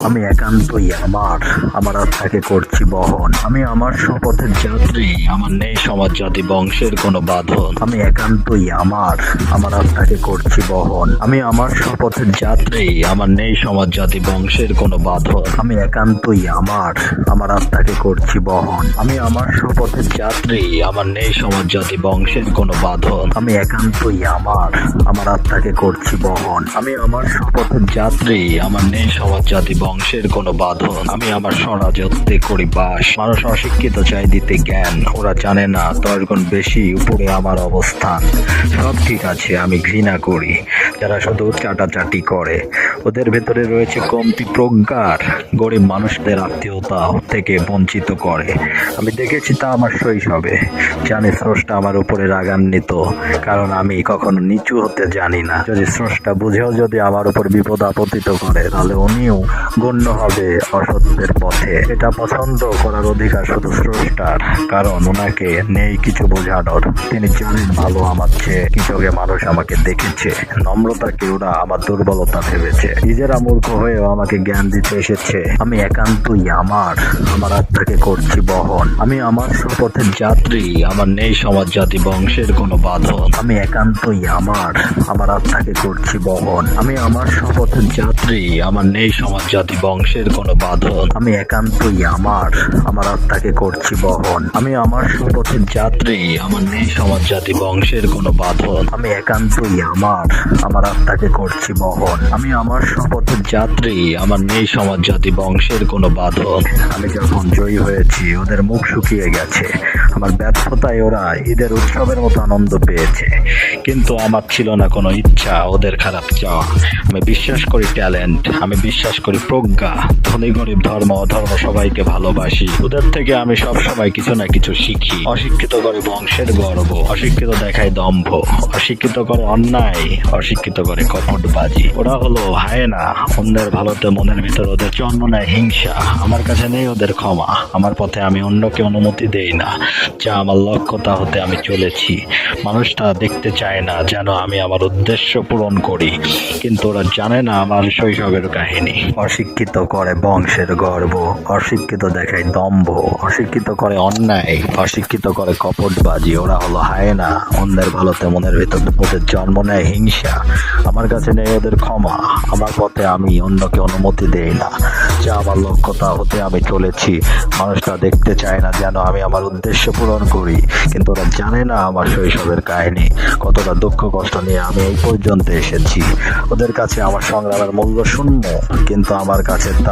আমি একান্তই আমার আত্মাকে করছি বহন। আমি আমার শপথের যাত্রী, আমার নেই সমাজ জাতি বংশের কোনো বাঁধন। আমি একান্তই আমার আত্মাকে করছি বহন। আমি আমার শপথের যাত্রী, আমার নেই সমাজ জাতি বংশের কোনো বাঁধন। আমি একান্তই আমার আত্মাকে করছি বহন। আমি আমার শপথের যাত্রী, আমার নেই সমাজ জাতি বংশের কোনো বাঁধন। আমি একান্তই আমার আত্মাকে করছি বহন। আমি আমার শপথের যাত্রী, আমার নেই সমাজ জাতি বংশের কোনো বাঁধন। আমি আমার স্বরাজত্বে করি বাস। মানুষ অশিক্ষিত চাই দিতে জ্ঞান, ওরা জানে না 10 গুণ বেশি উপরে আমার অবস্থান। সব ঠিক আছে, আমি ঘৃণা করি যারা শুধু চাটাচাটি করে। ওদের ভেতরে রয়েছে কমতি প্রজ্ঞার, গরিব মানুষদের আত্মীয়তা থেকে বঞ্চিত করে। আমি দেখেছি তা আমার শৈশবে। জানি স্রষ্টা আমার উপরে রাগান্বিত, কারণ আমি কখনো নিচু হতে জানি না। যদি স্রষ্টা বুঝেও যদি আমার উপর বিপদ আপতিত করে, তাহলে উনিও গণ্য হবে অসত্যের পথে। এটা পছন্দ করার অধিকার শুধু স্রষ্টার, কারণ ওনাকে নেই কিছু বোঝানোর। তিনি জানেন ভালো আমার চেয়ে কৃষকে মানুষ আমাকে দেখেছে। নম্রতাকে ওরা আমার দুর্বলতা ভেবেছে। নিজেরা মূর্খ হয়েও আমাকে জ্ঞান দিতে এসেছে। আমি একান্তই আমার আত্মাকে করছি বহন। আমি আমার শপথের যাত্রী, আমার নেই সমাজ জাতি বংশের কোনো বাঁধন। আমি একান্তই আমার আত্মাকে করছি বহন। আমি আমার শপথের যাত্রী, আমার নেই সমাজ জাতি বংশের কোনো বাঁধন। আমি একান্তই আমার আত্মাকে করছি বহন। আমি আমার শপথের যাত্রী, আমার নেই সমাজ জাতি বংশের কোনো বাঁধন। আমি একান্তই আমার আত্মাকে করছি বহন। আমি আমার শপথের যাত্রী, আমার নেই সমাজ জাতি বংশের কোনো বাঁধন। আমি যখন জয়ী হয়েছি, ওদের মুখ শুকিয়ে গেছে। আমার ব্যর্থতায় ওরা ঈদের উৎসবের মতো আনন্দ পেয়েছে, কিন্তু আমার ছিল না কোনো ইচ্ছা ওদের খারাপ চাওয়া। আমি বিশ্বাস করি ট্যালেন্ট, আমি বিশ্বাস করি প্রজ্ঞা। ধনী গরিব ধর্ম অধর্ম সবাইকে ভালোবাসি। ওদের থেকে আমি সব সময় কিছু না কিছু শিখি। অশিক্ষিত করে বংশের গর্ব, অশিক্ষিত দেখায় দম্ভ, অশিক্ষিত করে অন্যায়, অশিক্ষিত করে কপটবাজি। ওরা হলো হায়না, অন্যের ভালোতে মনের ভিতর ওদের জন্ম নেয় হিংসা। আমার কাছে নেই ওদের ক্ষমা। আমার পথে আমি অন্যকে অনুমতি দেই না। যা আমার লক্ষ্য তা হতে আমি চলেছি। মানুষটা দেখতে চায় না যেন আমি আমার উদ্দেশ্য পূরণ করি, কিন্তু ওরা জানে না আমার শৈশবের কাহিনী। অশিক্ষিত করে বংশের গর্ব, অশিক্ষিত দেখায় দম্ভ, অশিক্ষিত করে অন্যায়, অশিক্ষিত করে কপটবাজি। ওরা হলো হায়না, অন্যের ভালোতে মনের ভিতর ওদের জন্ম নেয় হিংসা। আমার কাছে নেই ওদের ক্ষমা। আমার পথে আমি অন্যকে অনুমতি দেই না। যা আমার লক্ষ্য তা হতে আমি চলেছি। মানুষটা দেখতে চায় না যেন আমি আমার উদ্দেশ্য পূরণ করি, কিন্তু ওরা জানে না আমার শৈশবের কাহিনী, কতটা দুঃখ কষ্ট নিয়ে আমি এই পর্যন্ত এসেছি। ওদের কাছে আমার সংগ্রামের মূল্য শূন্য, কিন্তু আমার কাছে তা